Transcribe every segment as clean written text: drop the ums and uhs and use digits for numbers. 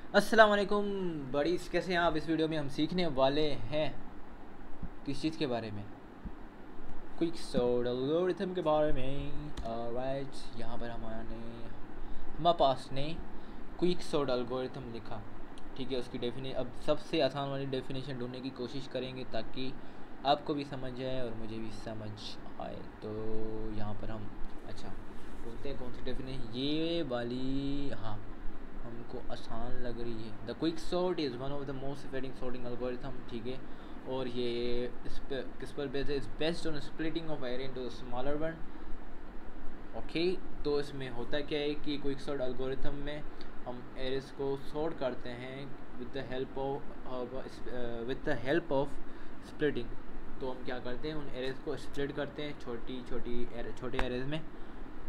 अस्सलाम वालेकुम बड़ीज़, कैसे हैं आप। इस वीडियो में हम सीखने वाले हैं किस चीज़ के बारे में, क्विक सॉर्ट एल्गोरिथम के बारे में। राइट, यहाँ पर हमारे पास ने क्विक सॉर्ट एल्गोरिथम लिखा। ठीक है, उसकी डेफिने अब सबसे आसान वाली डेफिनेशन ढूंढने की कोशिश करेंगे ताकि आपको भी समझ आए और मुझे भी समझ आए। तो यहाँ पर हम अच्छा ढूंढते हैं कौन सी डेफिनेशन, ये वाली। हाँ, हमको आसान लग रही है। The quick sort is one of the most effective sorting algorithm. ठीक है, और ये इस पर किस पर बेस्ड है? Is based on splitting of array into smaller one. Okay, तो इसमें होता क्या है कि क्विक सॉर्ट एल्गोरिथम में हम एरेस को सॉर्ट करते हैं with the help of splitting. तो हम क्या करते हैं, उन एरेस को स्प्लिट करते हैं छोटे एरेज में,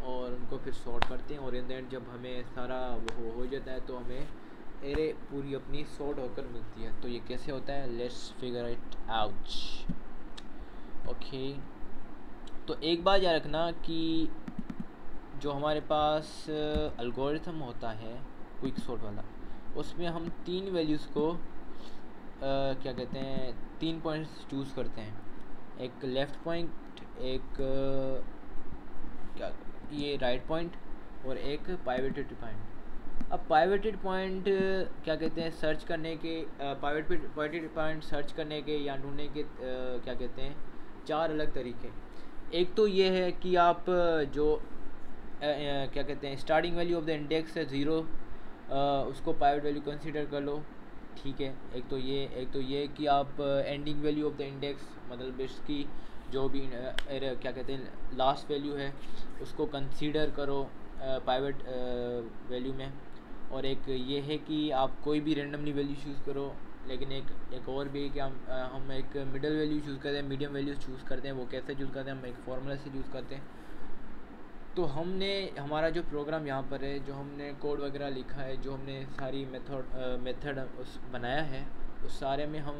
और उनको फिर सॉर्ट करते हैं। और इन द एंड जब हमें सारा वो हो जाता है तो हमें एरे पूरी अपनी सॉर्ट होकर मिलती है। तो ये कैसे होता है, let's figure it out. Okay, तो एक बात याद रखना कि जो हमारे पास एल्गोरिथम होता है क्विक सॉर्ट वाला, उसमें हम तीन वैल्यूज़ को क्या कहते हैं, तीन पॉइंट्स चूज़ करते हैं। एक लेफ़्ट पॉइंट, एक क्या ये राइट पॉइंट, और एक पाइवेटेड पॉइंट। अब पाइवेटेड पॉइंट क्या कहते हैं, सर्च करने के पाइवेटेड पॉइंट सर्च करने के या ढूंढने के क्या कहते हैं, चार अलग तरीके। एक तो ये है कि आप जो क्या कहते हैं, starting value of the index है ज़ीरो, उसको पाइवेट वैल्यू कंसीडर कर लो। ठीक है, एक तो ये कि आप ending value of the index, मतलब इसकी जो भी क्या कहते हैं लास्ट वैल्यू है, उसको कंसीडर करो पाइवेट वैल्यू में। और एक ये है कि आप कोई भी रेंडमली वैल्यू चूज़ करो। लेकिन एक और भी है कि हम एक मिडल वैल्यू चूज़ करते हैं, मीडियम वैल्यू चूज़ करते हैं। वो कैसे चूज़ करते हैं, हम एक फार्मूला से चूज़ करते हैं। तो हमने हमारा जो प्रोग्राम यहाँ पर है, जो हमने कोड वगैरह लिखा है, जो हमने सारी मेथड उस बनाया है, उस सारे में हम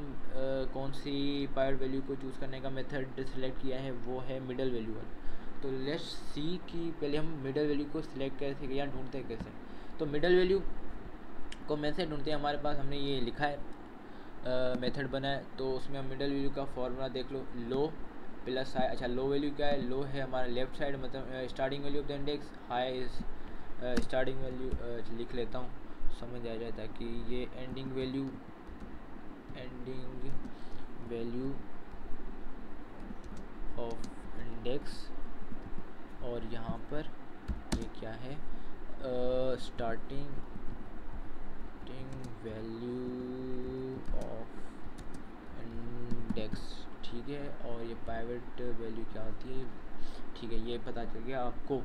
कौन सी पाइवेट वैल्यू को चूज़ करने का मेथड सिलेक्ट किया है, वो है मिडल वैल्यू वाला। तो लेट्स सी कि पहले हम मिडल वैल्यू को सिलेक्ट कैसे या ढूंढते कैसे। तो मिडल वैल्यू को मैसे ढूंढते हैं, हमारे पास हमने ये लिखा है मेथड बना है। तो उसमें हम मिडल वैल्यू का फॉर्मूला देख लो, लो प्लस हाई। अच्छा, लो वैल्यू क्या है, लो है हमारा लेफ्ट साइड, मतलब starting value of the index. High is starting value, लिख लेता हूँ समझ आ जाए, ताकि ये एंडिंग वैल्यू ऑफ इंडेक्स। और यहाँ पर ये क्या है, स्टार्टिंग वैल्यू ऑफ इंडेक्स। ठीक है, और ये प्राइवेट वैल्यू क्या होती है। ठीक है, ये पता चल गया आपको।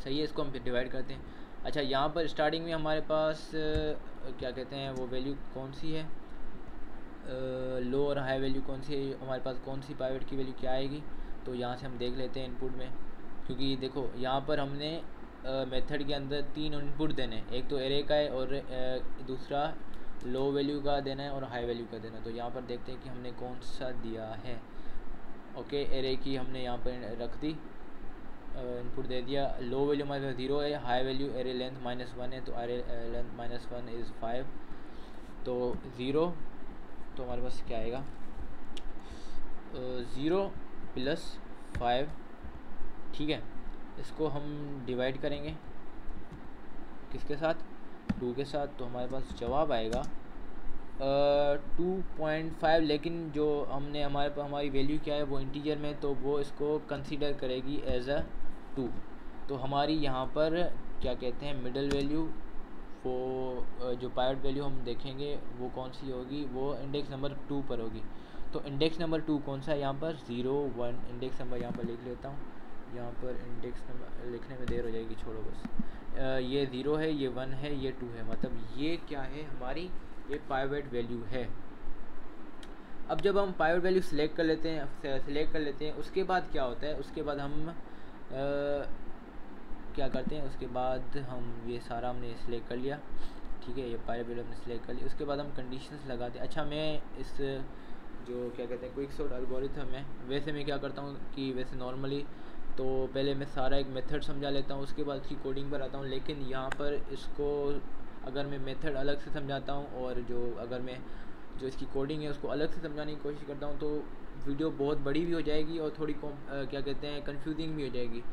सही है, इसको हम फिर डिवाइड करते हैं। अच्छा, यहाँ पर स्टार्टिंग में हमारे पास क्या कहते हैं, वो वैल्यू कौन सी है, लो और हाई वैल्यू कौन सी है हमारे पास, कौन सी प्राइवेट की वैल्यू क्या आएगी। तो यहाँ से हम देख लेते हैं इनपुट में, क्योंकि देखो यहाँ पर हमने मेथड के अंदर तीन इनपुट देने हैं। एक तो एरे का है, और दूसरा लो वैल्यू का देना है, और हाई वैल्यू का देना है। तो यहाँ पर देखते हैं कि हमने कौन सा दिया है। ओके, एरे की हमने यहाँ पर रख दी, इनपुट दे दिया। लो वैल्यू हमारे पास ज़ीरो है, हाई वैल्यू एरे लेंथ -1 है, तो एरे लेंथ -1 इज़ 5। तो ज़ीरो, तो हमारे पास क्या आएगा, 0 + 5। ठीक है, इसको हम डिवाइड करेंगे किसके साथ, 2 के साथ। तो हमारे पास जवाब आएगा 2.5। लेकिन जो हमने हमारी वैल्यू क्या है, वो इंटीजर में, तो वो इसको कंसीडर करेगी एज अ 2। तो हमारी यहाँ पर क्या कहते हैं, मिडल वैल्यू, वो जो पाइवेट वैल्यू हम देखेंगे वो कौन सी होगी, वो इंडेक्स नंबर 2 पर होगी। तो इंडेक्स नंबर 2 कौन सा है यहाँ पर, 0 1। इंडेक्स नंबर यहाँ पर लिख लेता हूँ, यहाँ पर इंडेक्स नंबर लिखने में देर हो जाएगी, छोड़ो बस। ये 0 है, ये 1 है, ये 2 है, मतलब ये क्या है हमारी, ये पाइवेट वैल्यू है। अब जब हम पाइवेट वैल्यू सिलेक्ट कर लेते हैं, उसके बाद क्या होता है, उसके बाद हम क्या करते हैं, उसके बाद हम ये सारा हमने सिलेक्ट कर लिया। ठीक है, ये पाइवेट वैल्यू हमने सिलेक्ट कर लिया। उसके बाद हम कंडीशंस लगाते हैं। अच्छा, मैं इस जो क्या कहते हैं क्विक सॉर्ट एल्गोरिथम है, वैसे मैं क्या करता हूँ कि वैसे नॉर्मली तो पहले मैं सारा एक मेथड समझा लेता हूँ, उसके बाद उसकी कोडिंग पर आता हूँ। लेकिन यहाँ पर इसको अगर मैं मेथड अलग से समझाता हूँ और अगर मैं जो इसकी कोडिंग है उसको अलग से समझाने की कोशिश करता हूँ तो वीडियो बहुत बड़ी भी हो जाएगी और थोड़ी क्या कहते हैं कंफ्यूजिंग भी हो जाएगी।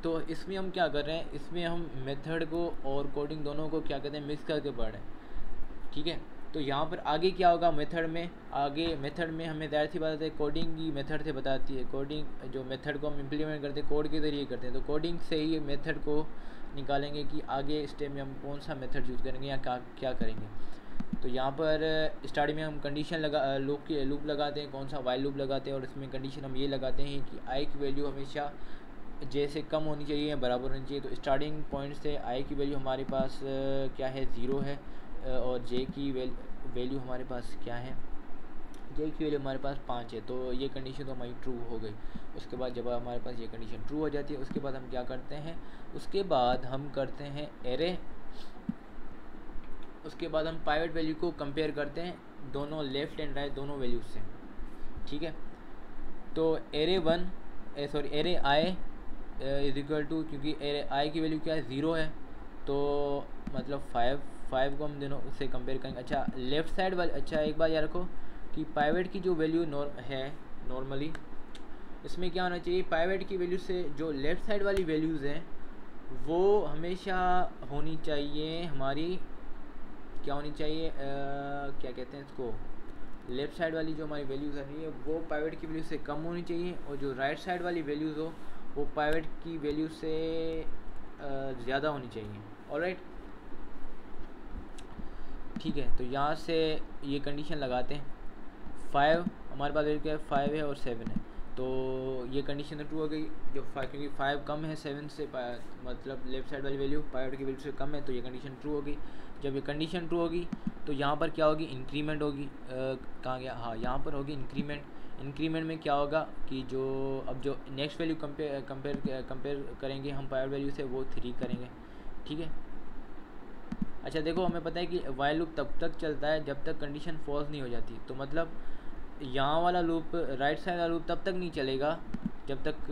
तो इसमें हम क्या कर रहे हैं, इसमें हम मेथड को और कोडिंग दोनों को क्या कहते हैं मिक्स करके पढ़ रहे हैं। ठीक है, तो यहाँ पर आगे क्या होगा मेथड में, आगे मेथड में हमें ज़ाहिर सी बात है कोडिंग की मेथड से बताती है। कोडिंग जो मेथड को हम इम्प्लीमेंट करते हैं कोड के ज़रिए करते हैं, तो कोडिंग से ही मेथड को निकालेंगे कि आगे स्टेप में हम कौन सा मेथड यूज़ करेंगे या क्या करेंगे। तो यहाँ पर स्टार्टिंग में हम कंडीशन लूप लगाते हैं, कौन सा वाइल लूप लगाते हैं, और इसमें कंडीशन हम ये लगाते हैं कि आई की वैल्यू हमेशा जे से कम होनी चाहिए या बराबर होनी चाहिए। तो स्टार्टिंग पॉइंट से आई की वैल्यू हमारे पास क्या है 0 है, और जे की वैल्यू हमारे पास क्या है, जे की वैल्यू हमारे पास 5 है। तो ये कंडीशन तो हमारी ट्रू हो गई। उसके बाद जब हमारे पास ये कंडीशन ट्रू हो जाती है उसके बाद हम क्या करते हैं, उसके बाद हम करते हैं एरे। उसके बाद हम पाइवट वैल्यू को कंपेयर करते हैं दोनों लेफ़्ट एंड राइट दोनों वैल्यूज से। ठीक है, तो array I is equal to, क्योंकि एरे आई की वैल्यू क्या है 0 है, तो मतलब 5 को हम दोनों से कंपेयर करेंगे। अच्छा लेफ़्ट साइड वाले, अच्छा एक बात याद रखो कि पाइवट की जो वैल्यू नॉर्मली इसमें क्या होना चाहिए, पाइवट की वैल्यू से जो लेफ़्ट साइड वाली वैल्यूज़ हैं वो हमेशा होनी चाहिए हमारी, क्या होनी चाहिए क्या कहते हैं इसको, लेफ़्ट साइड वाली जो हमारी वैल्यूज़ आ रही है वो पाइवट की वैल्यू से कम होनी चाहिए, और जो राइट साइड वाली वैल्यूज़ हो वो पाइवट की वैल्यू से ज़्यादा होनी चाहिए। ऑलराइट, ठीक है, तो यहाँ से ये कंडीशन लगाते हैं। 5 हमारे पास क्या है, 5 है और 7 है, तो ये कंडीशन तो ट्रू हो गई। जो 5, क्योंकि 5 कम है 7 से, मतलब लेफ़्ट साइड वाली वैल्यू पाइवट की वैल्यू से कम है, तो ये कंडीशन ट्रू होगी। जब ये कंडीशन ट्रू होगी तो यहाँ पर क्या होगी, इंक्रीमेंट होगी। कहाँ गया, हाँ यहाँ पर होगी इंक्रीमेंट। इंक्रीमेंट में क्या होगा कि जो नेक्स्ट वैल्यू कंपेयर करेंगे हम पाइवट वैल्यू से, वो 3 करेंगे। ठीक है, अच्छा देखो हमें पता है कि वाइल लूप तब तक चलता है जब तक कंडीशन फॉल्स नहीं हो जाती। तो मतलब यहाँ वाला लूप, राइट साइड वाला लूप तब तक नहीं चलेगा जब तक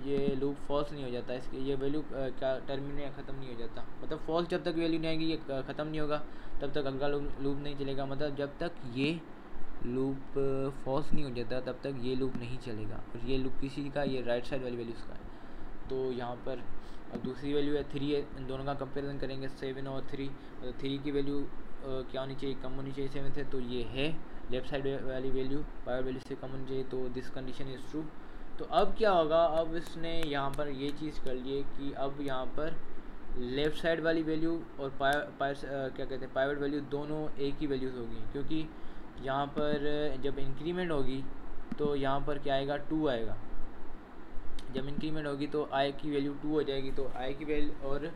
ये लूप फॉल्स नहीं हो जाता, इसके ये वैल्यू क्या टर्मिनेट ख़त्म नहीं हो जाता। मतलब फॉल्स जब तक वैल्यू नहीं आएगी ये ख़त्म नहीं होगा, तब तक अगला लूप नहीं चलेगा। मतलब जब तक ये लूप फॉल्स नहीं हो जाता तब तक ये लूप नहीं चलेगा। और ये लूप किसी का, ये राइट साइड वाली वैल्यूज़ का है। तो यहाँ पर अब दूसरी वैल्यू है 3 है, इन दोनों का कंपेरिजन करेंगे 7 और 3। मतलब 3 की वैल्यू क्या होनी चाहिए, कम होनी चाहिए 7 से, तो ये है लेफ़्ट साइड वाली वैल्यू पाइवट वैल्यू से कम होनी चाहिए, तो दिस कंडीशन इज़ ट्रू। तो अब क्या होगा, अब इसने यहाँ पर ये चीज़ कर ली है कि अब यहाँ पर लेफ़्ट साइड वाली वैल्यू और क्या कहते हैं पाइवट वैल्यू दोनों एक ही वैल्यूज़ होगी, क्योंकि यहाँ पर जब इंक्रीमेंट होगी तो यहाँ पर क्या आएगा 2 आएगा। जब इंक्रीमेंट होगी तो आई की वैल्यू 2 हो जाएगी, तो आई की वैल्यू, और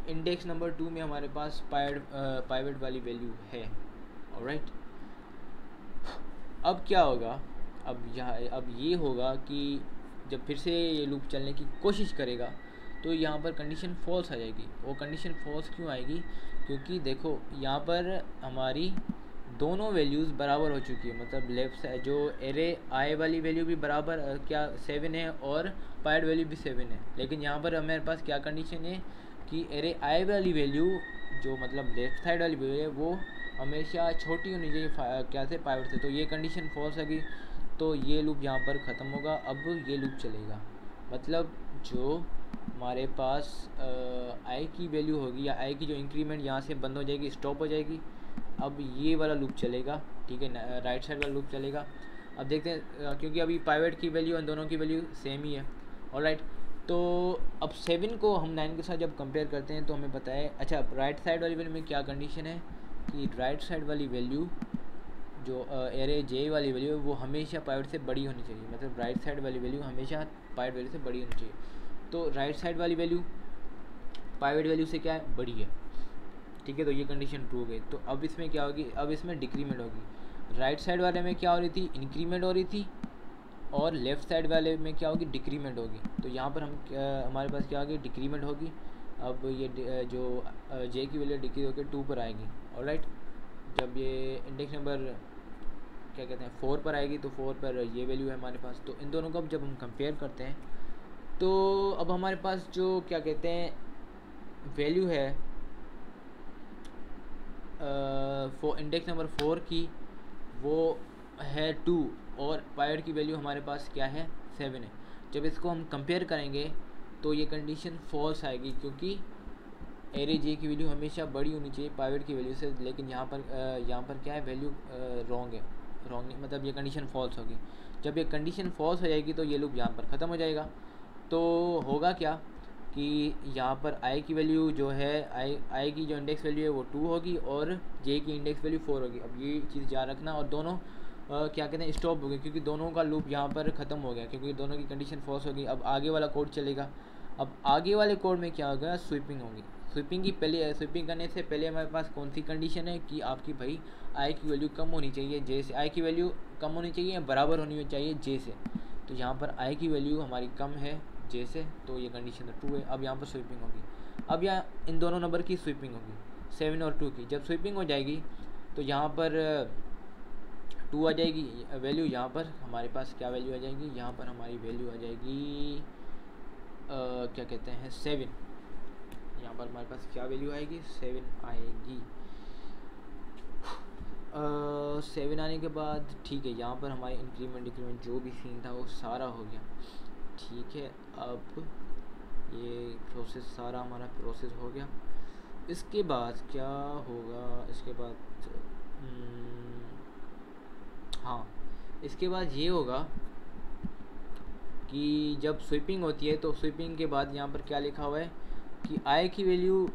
इंडेक्स नंबर 2 में हमारे पास पाइवट वाली वैल्यू है। ऑलराइट, अब क्या होगा, अब ये होगा कि जब फिर से ये लूप चलने की कोशिश करेगा तो यहाँ पर कंडीशन फॉल्स आ जाएगी। वो कंडीशन फॉल्स क्यों आएगी, क्योंकि देखो यहाँ पर हमारी दोनों वैल्यूज़ बराबर हो चुकी है। मतलब लेफ्ट साइड जो एरे आई वाली वैल्यू भी बराबर क्या 7 है और पाइवट वैल्यू भी 7 है, लेकिन यहाँ पर हमारे पास क्या कंडीशन है कि एरे आई वाली वैल्यू जो मतलब लेफ्ट साइड वाली वैल्यू है वो हमेशा छोटी होनी चाहिए क्या से पाइवट से। तो ये कंडीशन फॉल्स होगी, तो ये लूप यहाँ पर ख़त्म होगा। अब ये लूप चलेगा, मतलब जो हमारे पास आई की वैल्यू होगी या आई की जो इंक्रीमेंट यहाँ से बंद हो जाएगी, स्टॉप हो जाएगी। अब ये वाला लूप चलेगा, ठीक है, राइट साइड वाला लूप चलेगा। अब देखते हैं क्योंकि अभी पाइवट की वैल्यू इन दोनों की वैल्यू सेम ही है। ऑलराइट, तो अब 7 को हम 9 के साथ जब कंपेयर करते हैं तो हमें पता है, अच्छा राइट साइड वाली वैल्यू में क्या कंडीशन है कि राइट साइड वाली वैल्यू जो एरे जे वाली वैल्यू है वो हमेशा पाइवट से बड़ी होनी चाहिए। मतलब राइट साइड वाली वैल्यू हमेशा पाइवट वैल्यू से बड़ी होनी चाहिए। तो राइट साइड वाली वैल्यू पाइवट वैल्यू से क्या है, बड़ी है, ठीक है, तो ये कंडीशन ट्रू हो गई। तो अब इसमें क्या होगी, अब इसमें डिक्रीमेंट होगी। राइट साइड वाले में क्या हो रही थी, इंक्रीमेंट हो रही थी, और लेफ़्ट साइड वाले में क्या होगी, डिक्रीमेंट होगी। तो यहाँ पर हमारे पास क्या होगी, डिक्रीमेंट होगी। अब ये जो जे की वैल्यू डिक्रीज होकर 2 पर आएगी। ऑलराइट, जब ये इंडेक्स नंबर क्या कहते हैं 4 पर आएगी तो 4 पर ये वैल्यू है हमारे पास। तो इन दोनों को अब जब हम कंपेयर करते हैं तो अब हमारे पास जो क्या कहते हैं वैल्यू है इंडेक्स नंबर 4 की वो है 2 और पाइवट की वैल्यू हमारे पास क्या है 7 है। जब इसको हम कंपेयर करेंगे तो ये कंडीशन फॉल्स आएगी, क्योंकि एरे जे की वैल्यू हमेशा बड़ी होनी चाहिए पाइवट की वैल्यू से, लेकिन यहाँ पर क्या है, वैल्यू रॉन्ग है। रॉन्ग नहीं मतलब ये कंडीशन फॉल्स होगी। जब ये कंडीशन फॉल्स हो जाएगी तो ये लूप यहाँ पर ख़त्म हो जाएगा। तो होगा क्या कि यहाँ पर आई की वैल्यू जो है आई की जो इंडेक्स वैल्यू है वो 2 होगी और जे की इंडेक्स वैल्यू 4 होगी। अब ये चीज़ याद रखना, और दोनों क्या कहते हैं स्टॉप हो गए, क्योंकि दोनों का लूप यहाँ पर ख़त्म हो गया, क्योंकि दोनों की कंडीशन फॉल्स होगी। अब आगे वाला कोड चलेगा। अब आगे वाले कोड में क्या होगा, स्वीपिंग होगी। स्वीपिंग करने से पहले हमारे पास कौन सी कंडीशन है कि आपकी भाई आई की वैल्यू कम होनी चाहिए जे से, आई की वैल्यू कम होनी चाहिए या बराबर होनी चाहिए जे से। तो यहाँ पर आई की वैल्यू हमारी कम है जे से, तो ये कंडीशन तो 2 है। अब यहाँ पर स्वीपिंग होगी। अब यहाँ इन दोनों नंबर की स्वीपिंग होगी 7 और 2 की। जब स्वीपिंग हो जाएगी तो यहाँ पर 2 आ जाएगी वैल्यू। यहाँ पर हमारे पास क्या वैल्यू आ जाएगी, यहाँ पर हमारी वैल्यू आ जाएगी क्या कहते हैं 7। यहाँ पर हमारे पास क्या वैल्यू आएगी 7 आएगी। 7 आने के बाद ठीक है, यहाँ पर हमारे इंक्रीमेंट डिक्रीमेंट जो भी सीन था वो सारा हो गया। ठीक है, अब ये प्रोसेस सारा हमारा प्रोसेस हो गया। इसके बाद क्या होगा, इसके बाद हाँ, इसके बाद ये होगा कि जब स्वीपिंग होती है तो स्वीपिंग के बाद यहाँ पर क्या लिखा हुआ है कि आई की वैल्यू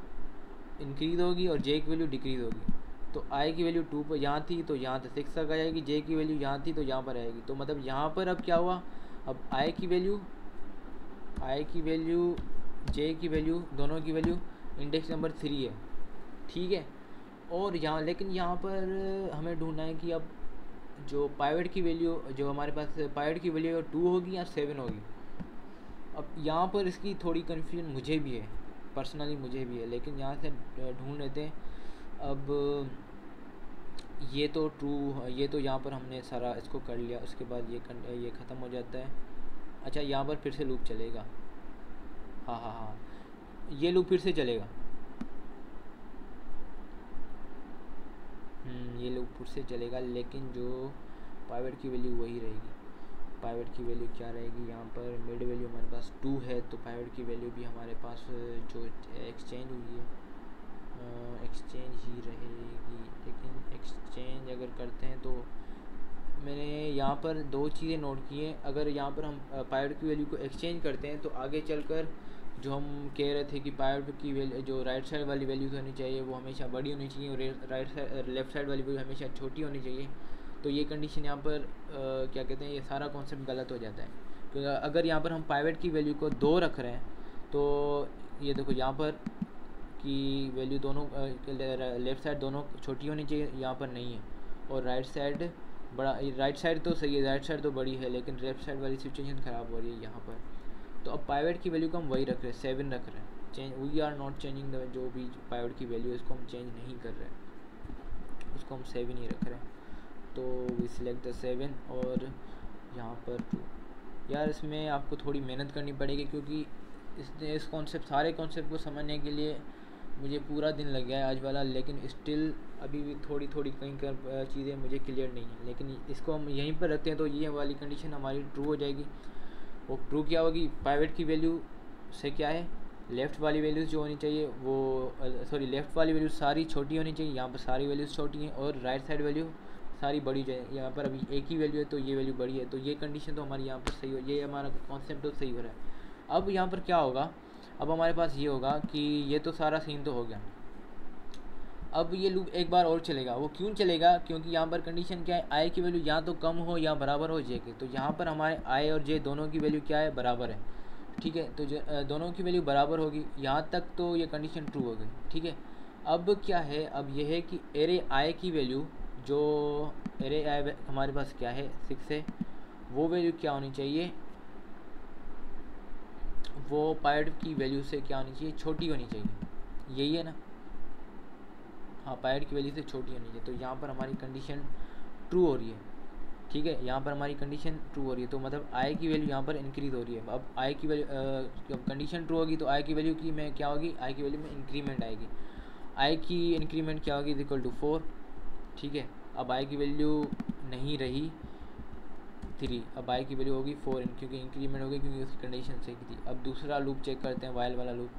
इंक्रीज होगी और जे की वैल्यू डिक्रीज होगी। तो आई की वैल्यू 2 पर यहाँ थी तो यहाँ से 6 तक आ जाएगी, जे की वैल्यू यहाँ थी तो यहाँ पर आएगी। तो मतलब यहाँ पर अब क्या हुआ, अब आई की वैल्यू जे की वैल्यू दोनों की वैल्यू इंडेक्स नंबर 3 है। ठीक है, और यहाँ लेकिन यहाँ पर हमें ढूंढना है कि अब जो पाइवट की वैल्यू जो हमारे पास पाइवट की वैल्यू 2 होगी या 7 होगी। अब यहाँ पर इसकी थोड़ी कन्फ्यूजन मुझे भी है, पर्सनली मुझे भी है, लेकिन यहाँ से ढूंढ लेते हैं। अब ये तो ट्रू, ये तो यहाँ पर हमने सारा इसको कर लिया। उसके बाद ये ख़त्म हो जाता है। अच्छा, यहाँ पर फिर से लूप चलेगा। हाँ, ये लूप फिर से चलेगा। ये लूप फिर से चलेगा, लेकिन जो पाइवट की वैल्यू वही रहेगी। पाइवट की वैल्यू क्या रहेगी, यहाँ पर मिड वैल्यू हमारे पास 2 है, तो पाइवट की वैल्यू भी हमारे पास जो एक्सचेंज हुई है एक्सचेंज ही रहेगी। लेकिन एक्सचेंज अगर करते हैं तो मैंने यहाँ पर 2 चीज़ें नोट की हैं। अगर यहाँ पर हम पाइवट की वैल्यू को एक्सचेंज करते हैं तो आगे चलकर जो हम कह रहे थे कि पाइवट की वैल्यू जो राइट साइड वाली वैल्यू होनी चाहिए वो हमेशा बड़ी होनी चाहिए और लेफ़्ट साइड वाली वैल्यू हमेशा छोटी होनी चाहिए। तो ये कंडीशन यहाँ पर क्या कहते हैं, ये सारा कॉन्सेप्ट गलत हो जाता है। क्योंकि अगर यहाँ पर हम पाइवट की वैल्यू को 2 रख रहे हैं तो ये देखो यहाँ पर की वैल्यू दोनों लेफ़्ट साइड दोनों छोटी होनी चाहिए, यहाँ पर नहीं है। और राइट साइड राइट साइड तो सही है, राइट साइड तो बड़ी है, लेकिन लेफ्ट साइड वाली सिचुएशन ख़राब हो रही है यहाँ पर। तो अब पाइवट की वैल्यू को हम वही रख रहे हैं, 7 रख रहे हैं। Change we are not changing the जो भी पाइवट की वैल्यू है इसको हम चेंज नहीं कर रहे हैं, उसको हम 7 ही रख रहे हैं। तो वी सिलेक्ट द 7 और यहाँ पर 2। यार इसमें आपको थोड़ी मेहनत करनी पड़ेगी, क्योंकि इस कॉन्सेप्ट सारे कॉन्सेप्ट को समझने के लिए मुझे पूरा दिन लग गया है आज वाला, लेकिन स्टिल अभी भी थोड़ी कहीं चीज़ें मुझे क्लियर नहीं है। लेकिन इसको हम यहीं पर रखते हैं तो ये वाली कंडीशन हमारी ट्रू हो जाएगी। वो ट्रू क्या होगी, पाइवट की वैल्यू से क्या है, लेफ़्ट वाली वैल्यूज़ जो होनी चाहिए वो लेफ़्ट वाली वैल्यूज़ सारी छोटी होनी चाहिए, यहाँ पर सारी वैल्यूज़ छोटी हैं, और राइट साइड वैल्यू सारी बड़ी जाए। यहाँ पर अभी एक ही वैल्यू है तो ये वैल्यू बड़ी है, तो ये कंडीशन तो हमारी यहाँ पर सही हो, ये हमारा कॉन्सेप्ट तो सही हो रहा है। अब यहाँ पर क्या होगा, अब हमारे पास ये होगा कि ये तो सारा सीन तो हो गया। अब ये लूप एक बार और चलेगा। वो क्यों चलेगा, क्योंकि यहाँ पर कंडीशन क्या है, आई की वैल्यू या तो कम हो या बराबर हो जे के। तो यहाँ पर हमारे आई और जे दोनों की वैल्यू क्या है, बराबर है। ठीक है, तो दोनों की वैल्यू बराबर होगी, यहाँ तक तो ये कंडीशन ट्रू हो गई। ठीक है, अब क्या है, अब ये है कि एरे आई की वैल्यू जो एरे आई हमारे पास क्या है 6 है, वो वैल्यू क्या होनी चाहिए, वो पाइवट की वैल्यू से क्या होनी चाहिए, छोटी होनी चाहिए। यही है ना, हाँ, पाइवट की वैल्यू से छोटी होनी चाहिए। तो यहाँ पर हमारी कंडीशन ट्रू हो रही है। ठीक है, यहाँ पर हमारी कंडीशन ट्रू हो रही है, तो मतलब आई की वैल्यू यहाँ पर इंक्रीज़ हो रही है। अब आई की वैल्यू जब कंडीशन ट्रू होगी तो आई की वैल्यू की में क्या होगी, आई की वैल्यू में इंक्रीमेंट आएगी। आई की इंक्रीमेंट क्या होगी, इज इक्वल टू 4, ठीक है। अब आई की वैल्यू नहीं रही 3, अब आई की वैल्यू होगी 4 क्योंकि इंक्रीमेंट हो गई, क्योंकि उसकी कंडीशन सही थी। अब दूसरा लूप चेक करते हैं, वाइल वाला लूप।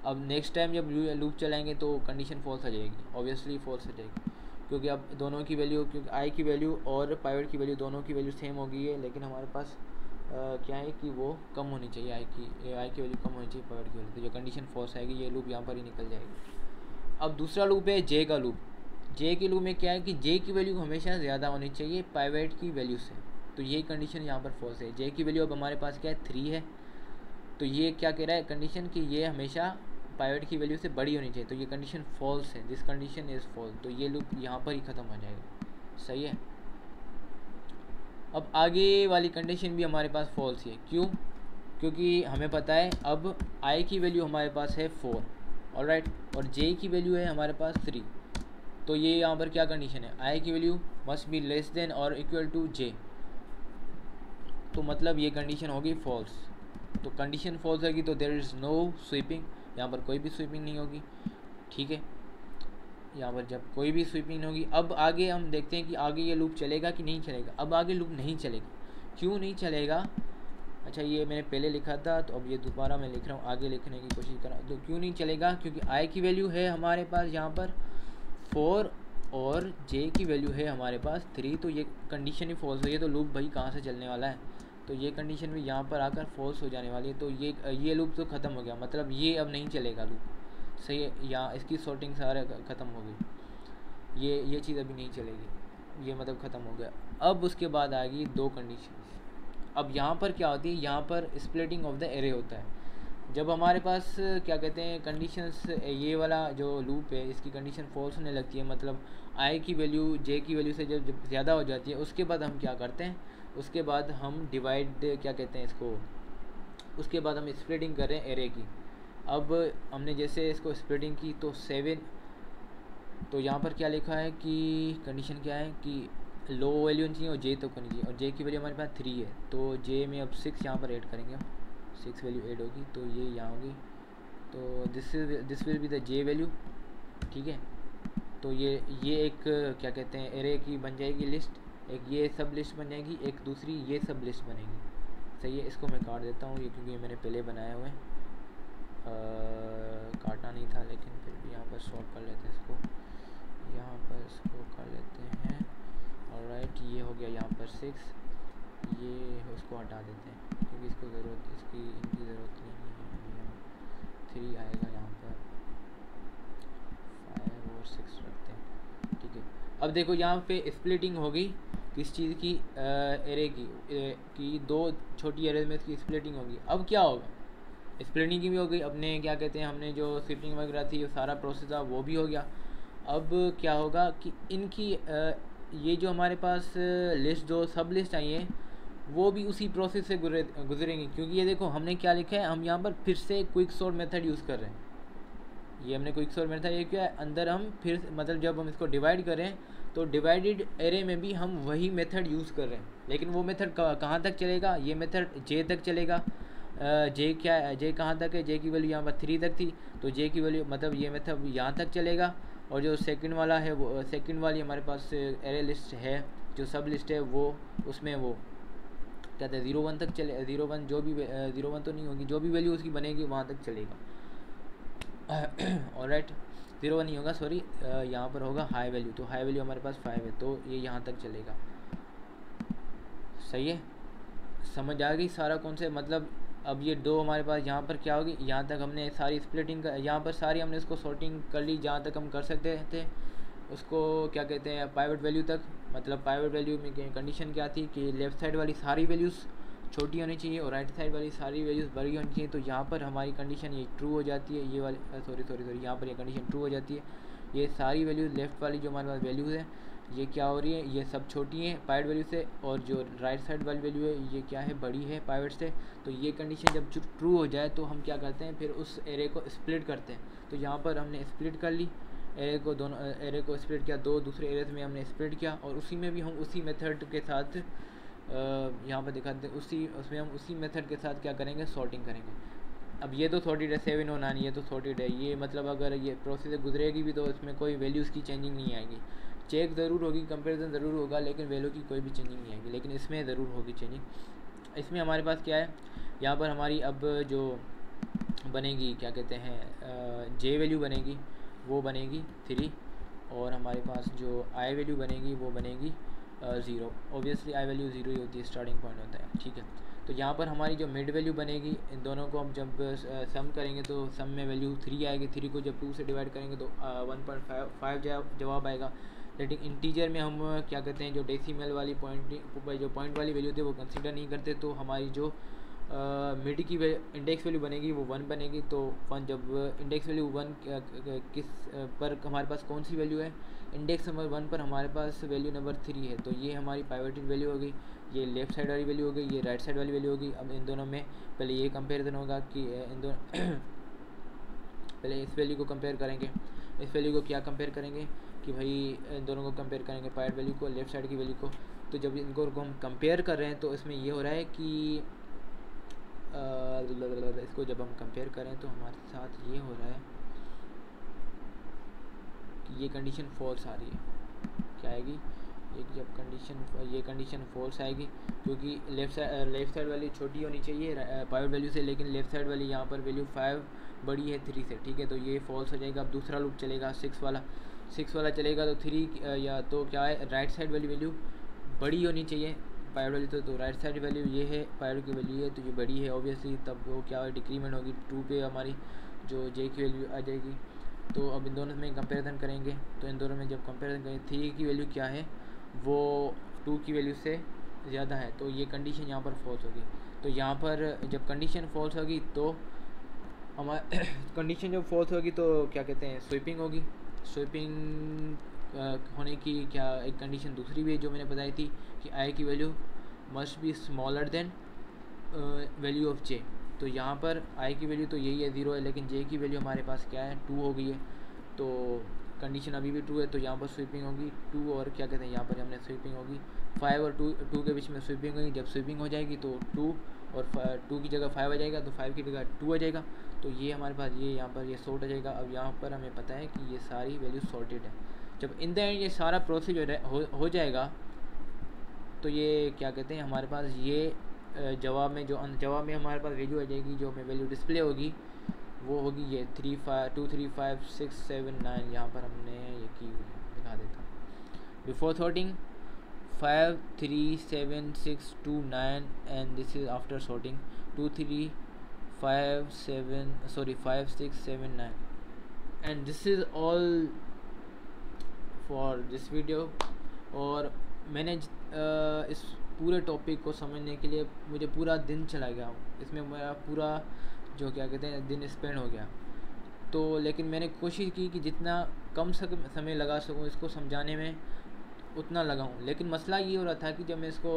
अब नेक्स्ट टाइम जब लूप चलाएंगे तो कंडीशन फॉल्स आ जाएगी, ऑब्वियसली फॉल्स आ जाएगी, क्योंकि अब दोनों की वैल्यू, क्योंकि आई की वैल्यू और पाइवट की वैल्यू दोनों की वैल्यू सेम हो गई है, लेकिन हमारे पास क्या है कि वो कम होनी चाहिए, आई की वैल्यू कम होनी चाहिए पाइवट की वैल्यू, तो जो कंडीशन फॉल्स आएगी ये लूप यहाँ पर ही निकल जाएगी। अब दूसरा लूप है जे का लूप। जे के लूप में क्या है कि जे की वैल्यू हमेशा ज़्यादा होनी चाहिए पाइवट की वैल्यू से, तो ये कंडीशन यहाँ पर फॉल्स है। जे की वैल्यू अब हमारे पास क्या है 3 है, तो ये क्या कह रहा है कंडीशन कि ये हमेशा पाइवट की वैल्यू से बड़ी होनी चाहिए, तो ये कंडीशन फॉल्स है, दिस कंडीशन इज़ फॉल्स, तो ये लूप यहाँ पर ही ख़त्म हो जाएगा, सही है। अब आगे वाली कंडीशन भी हमारे पास फॉल्स है, क्यों? क्योंकि हमें पता है अब आई की वैल्यू हमारे पास है 4, ऑलराइट, और जे की वैल्यू है हमारे पास 3, तो ये यहाँ पर क्या कंडीशन है, आई की value must be less than और इक्वल टू जे, तो मतलब ये कंडीशन होगी फॉल्स। तो कंडीशन फॉल्स होगी तो देयर इज़ नो स्वीपिंग, यहाँ पर कोई भी स्वीपिंग नहीं होगी, ठीक है। यहाँ पर जब कोई भी स्वीपिंग नहीं होगी, अब आगे हम देखते हैं कि आगे ये लूप चलेगा कि नहीं चलेगा। अब आगे लूप नहीं चलेगा, क्यों नहीं चलेगा? अच्छा, ये मैंने पहले लिखा था, तो अब ये दोबारा मैं लिख रहा हूँ, आगे लिखने की कोशिश कर रहा हूँ। तो क्यों नहीं चलेगा? क्योंकि आई की वैल्यू है हमारे पास यहाँ पर 4 और जे की वैल्यू है हमारे पास 3, तो ये कंडीशन ही फॉल्स हुई है, तो लूप भाई कहाँ से चलने वाला है, तो ये कंडीशन भी यहाँ पर आकर फॉल्स हो जाने वाली है, तो ये लूप तो ख़त्म हो गया, मतलब ये अब नहीं चलेगा लूप, सही है। यहाँ इसकी सॉर्टिंग सारा ख़त्म हो गई, ये चीज़ अभी नहीं चलेगी, ये मतलब ख़त्म हो गया। अब उसके बाद आ गई 2 कंडीशन। अब यहाँ पर क्या होती है, यहाँ पर स्प्लिटिंग ऑफ द एरे होता है। जब हमारे पास क्या कहते हैं कंडीशंस, ये वाला जो लूप है इसकी कंडीशन फॉल्स होने लगती है, मतलब आई की वैल्यू जे की वैल्यू से जब ज़्यादा हो जाती है, उसके बाद हम क्या करते हैं, उसके बाद हम डिवाइड क्या कहते हैं इसको, उसके बाद हम स्प्लिटिंग कर रहे हैं एरे की। अब हमने जैसे इसको स्प्लिटिंग की तो 7, तो यहाँ पर क्या लिखा है कि कंडीशन क्या है कि लो वैल्यू नहीं चाहिए और जे तक होनी चाहिए, और जे की वैल्यू हमारे पास 3 है, तो जे में अब 6 यहाँ पर ऐड करेंगे हम, 6 वैल्यू ऐड होगी, तो ये यहाँ होगी, तो this will be the J value, ठीक है। तो ये एक क्या कहते हैं एरे की बन जाएगी लिस्ट, एक ये सब लिस्ट बन जाएगी, एक दूसरी ये सब लिस्ट बनेगी, सही है। इसको मैं काट देता हूँ, ये क्योंकि मैंने पहले बनाया हुआ है, काटना नहीं था, लेकिन फिर भी यहाँ पर सॉल्व कर लेते हैं इसको, यहाँ पर इसको कर लेते हैं, ऑलराइट। ये हो गया यहाँ पर 6, ये उसको हटा देते हैं क्योंकि इसकी इनकी ज़रूरत नहीं है, 3 आएगा यहाँ पर, 5 और 6 रखते हैं, ठीक है। अब देखो यहाँ पे स्प्लिटिंग होगी किस चीज़ की, एरे की 2 छोटी एरे में इसकी स्प्लिटिंग होगी। अब क्या होगा, स्प्लिटिंग की भी हो गई, अपने क्या कहते हैं हमने जो शिफ्टिंग वगैरह थी, सारा प्रोसेस था वो भी हो गया। अब क्या होगा कि इनकी ये जो हमारे पास लिस्ट, जो सब लिस्ट आई है, वो भी उसी प्रोसेस से गुजरेंगी, क्योंकि ये देखो हमने क्या लिखा है, हम यहाँ पर फिर से क्विक सॉर्ट मेथड यूज़ कर रहे हैं, ये हमने क्विक सॉर्ट मेथड, ये क्या है अंदर हम फिर मतलब जब हम इसको डिवाइड करें तो डिवाइडेड एरे में भी हम वही मेथड यूज़ कर रहे हैं, लेकिन वो मेथड कहाँ तक चलेगा, ये मेथड जे तक चलेगा। जे कहाँ तक है, जे की वैल्यू यहाँ पर 3 तक थी, तो जे की वैल्यू मतलब ये मेथड यहाँ तक चलेगा, और जो सेकंड वाला है वो सेकंड वाली हमारे पास एरे लिस्ट है, जो सब लिस्ट है वो उसमें वो कहते हैं 0 1 तक चले, 0 1 जो भी 0 1 तो नहीं होगी, जो भी वैल्यू उसकी बनेगी वहाँ तक चलेगा, ऑलराइट। 0 1 नहीं होगा, सॉरी, यहाँ पर होगा हाई वैल्यू, तो हाई वैल्यू हमारे पास 5 है, तो ये यहाँ तक चलेगा, सही है। समझ आ गई सारा कौन से, मतलब अब ये 2 हमारे पास यहाँ पर क्या होगी, यहाँ तक हमने सारी स्प्लिटिंग का, यहाँ पर सारी हमने इसको सॉर्टिंग कर ली जहाँ तक हम कर सकते थे, उसको क्या कहते हैं पाइवट वैल्यू तक। मतलब पाइवट वैल्यू में कंडीशन क्या थी कि लेफ़्ट साइड वाली सारी वैल्यूज़ छोटी होनी चाहिए और राइट साइड वाली सारी वैल्यूज़ बड़ी होनी चाहिए, तो यहाँ पर हमारी कंडीशन ये ट्रू हो जाती है, ये वाली सॉरी यहाँ पर ये कंडीशन ट्रू हो जाती है। ये सारी वैल्यूज़ लेफ़्ट वाली जो हमारे पास वैल्यूज़ हैं ये क्या हो रही है, ये सब छोटी हैं पाइवट वैल्यू से, और जो राइट साइड वाली वैल्यू है ये क्या है, बड़ी है पाइवट से। तो ये कंडीशन जब ट्रू हो जाए तो हम क्या करते हैं, फिर उस एरे को स्प्लिट करते हैं। तो यहाँ पर हमने स्प्लिट कर ली एरे को, दोनों एरे को स्प्लिट किया, 2 दूसरे एरेज में हमने स्प्लिट किया, और उसी में भी हम उसी मेथड के साथ यहाँ पर दिखाते हैं, उसमें हम उसी मेथड के साथ क्या करेंगे, सॉर्टिंग करेंगे। अब ये तो सॉर्टेड है 709, ये तो सॉर्टेड है, ये मतलब अगर ये प्रोसेस गुजरेगी भी तो इसमें कोई वैल्यूज़ की चेंजिंग नहीं आएगी। चेक ज़रूर होगी, कंपैरिजन ज़रूर होगा, लेकिन वैल्यू की कोई भी चेंजिंग नहीं आएगी। लेकिन इसमें ज़रूर होगी चेंजिंग। इसमें हमारे पास क्या है, यहाँ पर हमारी अब जो बनेगी क्या कहते हैं जे वैल्यू बनेगी, वो बनेगी 3, और हमारे पास जो आई वैल्यू बनेगी वो बनेगी 0। ऑब्वियसली आई वैल्यू 0 ही होती है, स्टार्टिंग पॉइंट होता है, ठीक है। तो यहाँ पर हमारी जो मिड वैल्यू बनेगी, इन दोनों को हम जब सम करेंगे तो सम में वैल्यू 3 आएगी। 3 को जब 2 से डिवाइड करेंगे तो 1.5 जवाब आएगा। लेकिन इंटीजर में हम क्या कहते हैं, जो डेसिमल वाली पॉइंट वाली वैल्यू थे वो कंसिडर नहीं करते। तो हमारी जो मिड की इंडेक्स वैल्यू बनेगी वो 1 बनेगी। तो 1 जब इंडेक्स वैल्यू 1 किस पर हमारे पास कौन सी वैल्यू है, इंडेक्स नंबर 1 पर हमारे पास वैल्यू नंबर 3 है। तो ये हमारी पाइवटेड वैल्यू होगी, ये लेफ़्ट साइड वाली वैल्यू होगी, ये राइट साइड वाली वैल्यू होगी। अब इन दोनों में पहले ये कंपेरिजन होगा कि इन दोनों पहले इस वैल्यू को कंपेयर करेंगे। इस वैल्यू को क्या कंपेयर करेंगे कि भाई इन दोनों को कंपेयर करेंगे, पाइवट वैल्यू को, लेफ़्ट साइड की वैल्यू को। तो जब इनको हम कंपेयर कर रहे हैं तो इसमें ये हो रहा है कि इसको जब हम कंपेयर करें तो हमारे साथ ये हो रहा है कि ये कंडीशन फॉल्स आ रही है। क्या आएगी, एक जब ये कंडीशन फॉल्स आएगी, क्योंकि लेफ़्ट साइड वाली छोटी होनी चाहिए पाइवट वैल्यू से, लेकिन लेफ़्ट साइड वाली यहाँ पर वैल्यू 5 बड़ी है 3 से, ठीक है। तो ये फॉल्स हो जाएगा। अब दूसरा लूप चलेगा 6 वाला चलेगा। तो 3 या तो क्या है, राइट साइड वाली वैल्यू बड़ी होनी चाहिए पाइवट वैल्यू तो राइट साइड वैल्यू ये है, पाइवट की वैल्यू है तो ये बड़ी है ऑब्वियसली। तब वो क्या है, डिक्रीमेंट होगी 2 पे हमारी जो जे की वैल्यू आ जाएगी। तो अब इन दोनों में कंपैरिजन करेंगे, तो इन दोनों में जब कंपैरिजन करेंगे 3 की वैल्यू क्या है, वो 2 की वैल्यू से ज़्यादा है। तो ये कंडीशन यहाँ पर फॉल्स होगी। तो यहाँ पर जब कंडीशन फॉल्स होगी तो हमारे कंडीशन जब फॉल्स होगी तो क्या कहते हैं, स्वीपिंग होगी। स्वीपिंग होने की क्या एक कंडीशन दूसरी भी है जो मैंने बताई थी कि आई की value must be smaller than value of J. तो यहाँ पर आई की वैल्यू तो यही है 0 है, लेकिन जे की वैल्यू हमारे पास क्या है 2 हो गई है। तो कंडीशन अभी भी 2 है, तो यहाँ पर स्वीपिंग होगी 2, और क्या कहते हैं यहाँ पर हमने स्वीपिंग होगी 5 और 2 के बीच में स्वीपिंग होगी। जब स्वीपिंग हो जाएगी तो 2 और 2 की जगह 5 आ जाएगा, तो 5 की जगह 2 आ जाएगा। तो ये हमारे पास ये यहाँ पर ये सॉर्ट हो जाएगा। अब यहाँ पर हमें पता है कि ये सारी वैल्यू सॉर्टेड है। जब इन द एंड ये सारा प्रोसीजर हो जाएगा तो ये क्या कहते हैं हमारे पास ये जवाब में हमारे पास वैल्यू आ जाएगी, जो हमें वैल्यू डिस्प्ले होगी वो होगी ये 2 3 5 6 7 9। यहाँ पर हमने ये की दिखा देता before sorting 5 3 7 6 2 9 and this is after sorting 2 3 5 6 7 9 and this is all for this video. और मैंने इस पूरे टॉपिक को समझने के लिए मुझे पूरा दिन चला गया, इसमें मेरा पूरा जो क्या कहते हैं दिन स्पेंड हो गया। तो लेकिन मैंने कोशिश की कि जितना कम समय लगा सकूं इसको समझाने में उतना लगाऊं। लेकिन मसला ये हो रहा था कि जब मैं इसको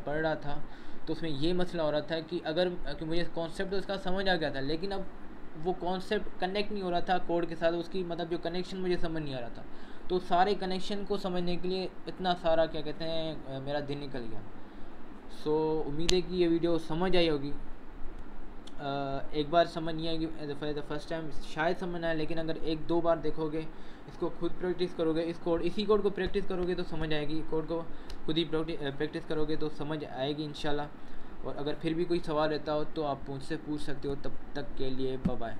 पढ़ रहा था तो उसमें ये मसला हो रहा था कि मुझे कॉन्सेप्ट तो इसका समझ आ गया था, लेकिन अब वो कॉन्सेप्ट कनेक्ट नहीं हो रहा था कोड के साथ, उसकी मतलब जो कनेक्शन मुझे समझ नहीं आ रहा था। तो सारे कनेक्शन को समझने के लिए इतना सारा क्या कहते हैं मेरा दिन निकल गया। सो उम्मीद है कि ये वीडियो समझ आई होगी। एक बार समझ नहीं आएगी फॉर द फर्स्ट टाइम शायद समझ आए, लेकिन अगर 1-2 बार देखोगे, इसको खुद प्रैक्टिस करोगे, इसी कोड को प्रैक्टिस करोगे तो समझ आएगी। कोड को खुद ही प्रैक्टिस करोगे तो समझ आएगी इंशाल्लाह। और अगर फिर भी कोई सवाल रहता हो तो आप मुझसे पूछ सकते हो। तब तक के लिए बाय बाय।